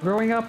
Growing up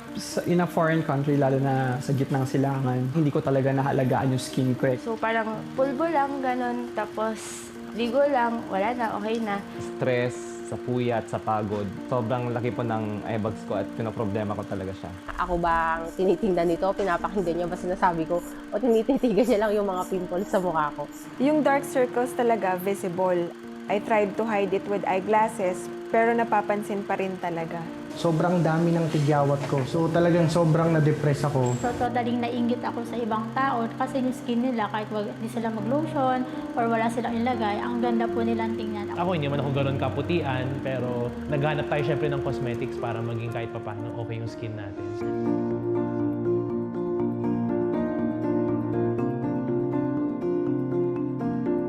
in a foreign country, lalo na sa gitnang silangan, hindi ko talaga nahalagaan yung skin ko. So parang pulbo lang, ganun. Tapos ligo lang, wala na, okay na. Stress, sa puyat, sa pagod. Sobrang laki po ng eye bags ko at pinoproblema ko talaga siya. Ako bang tinitingnan nito, pinapakinggan niya ba sinasabi ko, o tinititigan niya lang yung mga pimples sa mukha ko? Yung dark circles talaga visible. I tried to hide it with eyeglasses, pero napapansin pa rin talaga. Sobrang dami ng tigyawat ko. So talagang sobrang na-depress ako. So totaling nainggit ako sa ibang tao kasi yung skin nila kahit hindi sila mag-lotion or wala silang ilagay, ang ganda po nilang tingnan. Ako hindi man ako gano'n kaputian, pero naghanap tayo syempre ng cosmetics para maging kahit papaano okay yung skin natin.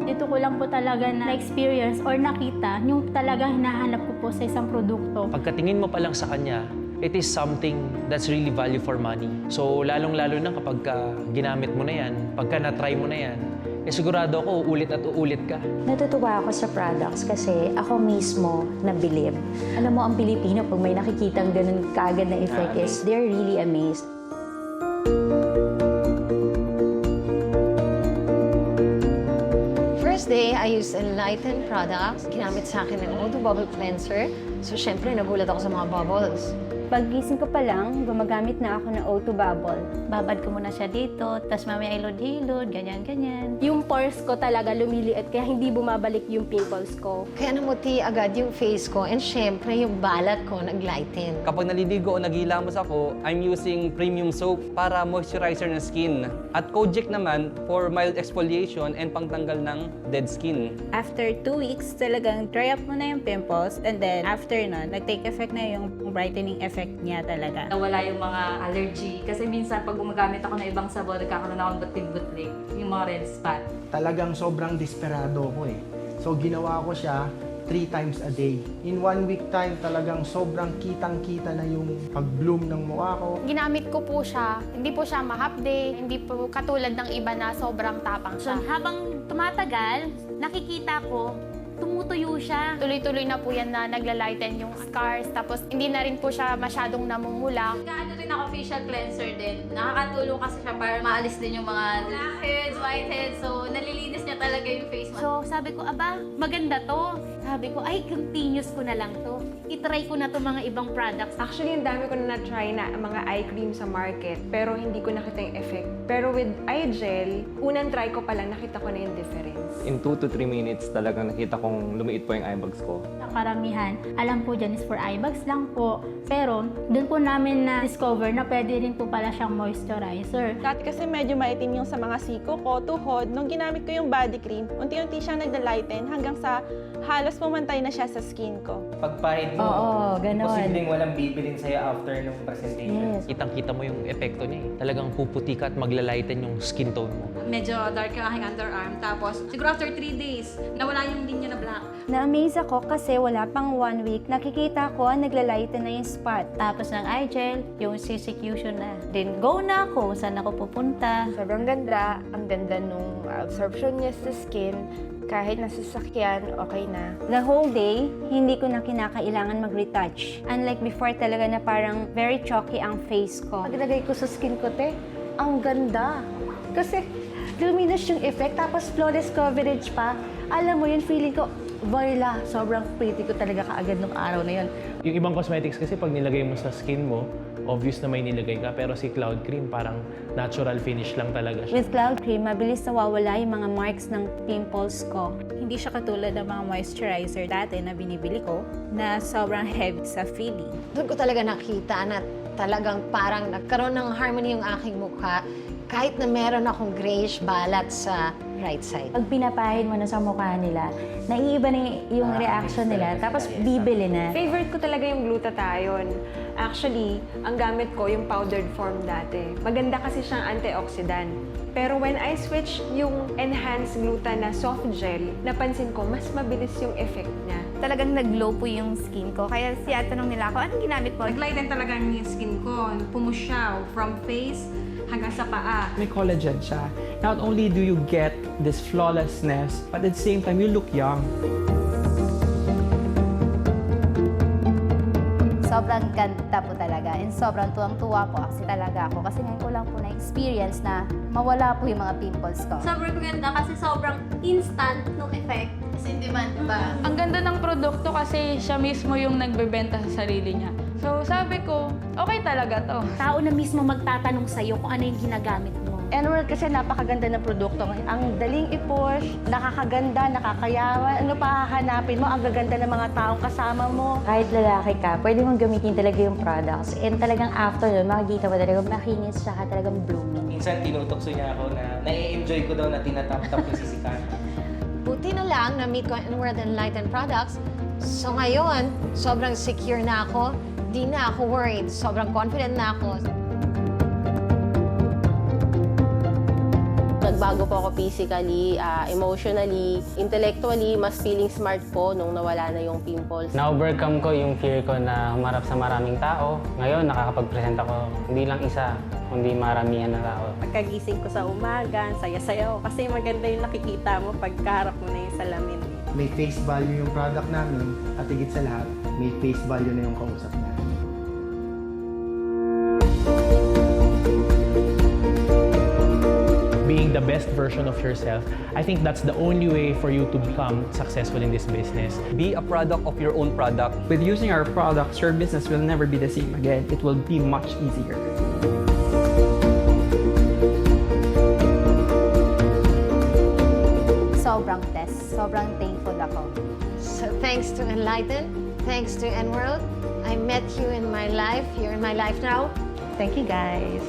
Dito ko lang po talaga na-experience or nakita yung talagang hinahanap ko po sa isang produkto. Pagkatingin mo pa lang sa kanya, it is something that's really value for money. So, lalong-lalo na kapag ginamit mo na yan, pagka na-try mo na yan, sigurado ako uulit at uulit ka. Natutuwa ako sa products kasi ako mismo nabilib. Alam mo, ang Pilipino, pag may nakikitang ganun kaagad na effect is they're really amazed. First day, I used Enlighten products. Ginamit sa akin ng Auto Bubble Cleanser. So, syempre, nagulat ako sa mga bubbles. Paggising ko pa lang, gumagamit na ako ng O2 Bubble. Babad ko muna siya dito, tapos mamaya ilod-hilod, ganyan-ganyan. Yung pores ko talaga lumiliit, kaya hindi bumabalik yung pimples ko. Kaya namuti agad yung face ko and syempre, yung balat ko nag-lighten. Kapag naliligo o naghihilamos ako, I'm using premium soap para moisturizer ng skin. At Kojic naman for mild exfoliation and pangtanggal ng dead skin. After 2 weeks, talagang dry up mo na yung pimples and then after nun, nag-take effect na yung brightening effect niya talaga. Nawala yung mga allergy. Kasi minsan pag gumagamit ako ng ibang sabon, nagkakaroon ako ng butig-butlig, yung mga red spot. Talagang sobrang desperado ko eh. So ginawa ko siya 3 times a day. In 1 week time, talagang sobrang kitang-kita na yung pag-bloom ng mukha ko. Ginamit ko po siya, hindi po siya mahapde, hindi po katulad ng iba na sobrang tapang So siya. habang tumatagal, nakikita ko, tumutuyo siya. Tuloy-tuloy na po yan na naglalighten yung scars, tapos hindi na rin po siya masyadong namumula. Ano rin ako facial cleanser din. Nakakatulong kasi siya para maalis din yung mga blackheads, whiteheads. So, nalilinis niya talaga yung face mo. So sabi ko, aba, maganda to. Sabi ko, ay, continuous ko na lang to. I-try ko na to mga ibang products. Actually, ang dami ko na na-try na mga eye cream sa market, pero hindi ko nakita yung effect. Pero with eye gel, unang try ko pa lang, nakita ko na yung difference. In 2 to 3 minutes, talagang nakita kong lumiit po yung eye bags ko. Ang karamihan, alam po dyan is for eye bags lang po. Pero, doon po namin na-discover na pwede rin po pala siyang moisturizer. Dati kasi medyo maitim yung sa mga siko ko, tuhod. Nung ginamit ko yung body cream, unti-unti siyang nagda-lighten hanggang sa halos pumantay na siya sa skin ko. Pagpahid mo, Oo, ganon. posibleng walang bibilin sa'yo after nung presentation. Yes. Kitang-kita mo yung epekto niya eh. Talagang puputi ka at maglalighten yung skin tone mo. Medyo dark yung aking underarm. Tapos, siguro after 3 days, nawala yung linya na black. Na-amaze ako kasi wala pang 1 week, nakikita ko naglalighten na yung spot. Tapos ng eye gel, yung CCQ na. Then go na ako, saan ako pupunta. Sobrang ganda, ang ganda nung absorption niya sa skin. Kahit nasa sasakyan, okay na. The whole day, hindi ko na kinakailangan mag-retouch. Unlike before talaga na parang very chalky ang face ko. Paglagay ko sa skin ko, te, ang ganda. Kasi luminous yung effect, tapos flawless coverage pa. Alam mo yun, feeling ko, voila, sobrang pretty ko talaga kaagad nung araw na yun. Yung ibang cosmetics kasi pag nilagay mo sa skin mo, obvious na may nilagay ka. Pero si Cloud Cream, parang natural finish lang talaga siya. With Cloud Cream, mabilis nawawala yung mga marks ng pimples ko. Hindi siya katulad ng mga moisturizer dati na binibili ko na sobrang heavy sa feeling. Doon ko talaga nakita na talagang parang nagkaroon ng harmony yung aking mukha kahit na meron akong grayish balat sa right side. Pag pinapahid mo na sa mukha nila, naiiba na yung reaction nila, tapos bibili na. Favorite ko talaga yung glutathione. Actually, ang gamit ko yung powdered form dati. Maganda kasi siyang antioxidant. Pero when I switch yung enhanced gluta na soft gel, napansin ko mas mabilis yung effect niya. Talagang nag-glow po yung skin ko. Kaya siya tanong nila ako, anong ginamit mo? Nag-lighten talaga yung skin ko. Pumusyaw from face hanggang sa paa. May collagen siya. Not only do you get this flawlessness, but at the same time, you look young. Sobrang ganda po talaga and sobrang tuwang-tuwa po kasi talaga ako kasi ngayon ko lang po na-experience na mawala po yung mga pimples ko. Sobrang ganda kasi sobrang instant nung effect. Kasi demand ba? Ang ganda ng produkto kasi siya mismo yung nagbebenta sa sarili niya. So sabi ko, okay talaga to. Tao na mismo magtatanong sa'yo kung ano yung ginagamit mo. Enworld kasi napakaganda ng produkto. Ang daling i-push, nakakaganda, nakakayawan. Ano pa hahanapin mo? Ang gaganda ng mga taong kasama mo. Kahit lalaki ka, pwede mong gamitin talaga yung products. And talagang after nun, makikita mo talaga makinis siya, talagang blooming. Minsan tinutokso niya ako na nai-enjoy ko daw na tinatap-tap yung sisikan. Buti na lang na meet ko ang Enworld Enlightened Products. So ngayon, sobrang secure na ako. Di na ako worried. Sobrang confident na ako. Nagbago po ako physically, emotionally, intellectually, mas feeling smart po nung nawala na yung pimples. Na-overcome ko yung fear ko na humarap sa maraming tao. Ngayon, nakakapag-present ako hindi lang isa, kundi maramihan na tao. Pagkagising ko sa umaga, saya-saya ako kasi maganda yung nakikita mo pagkaharap mo na yung salamin. May face value yung product namin at higit sa lahat, may face value na yung kausap namin. Being the best version of yourself, I think that's the only way for you to become successful in this business. Be a product of your own product. With using our products, your business will never be the same again. It will be much easier. Sobrang blessed. Sobrang thankful ako. So thanks to Enlighten, thanks to Enworld, I met you in my life. You're in my life now. Thank you, guys.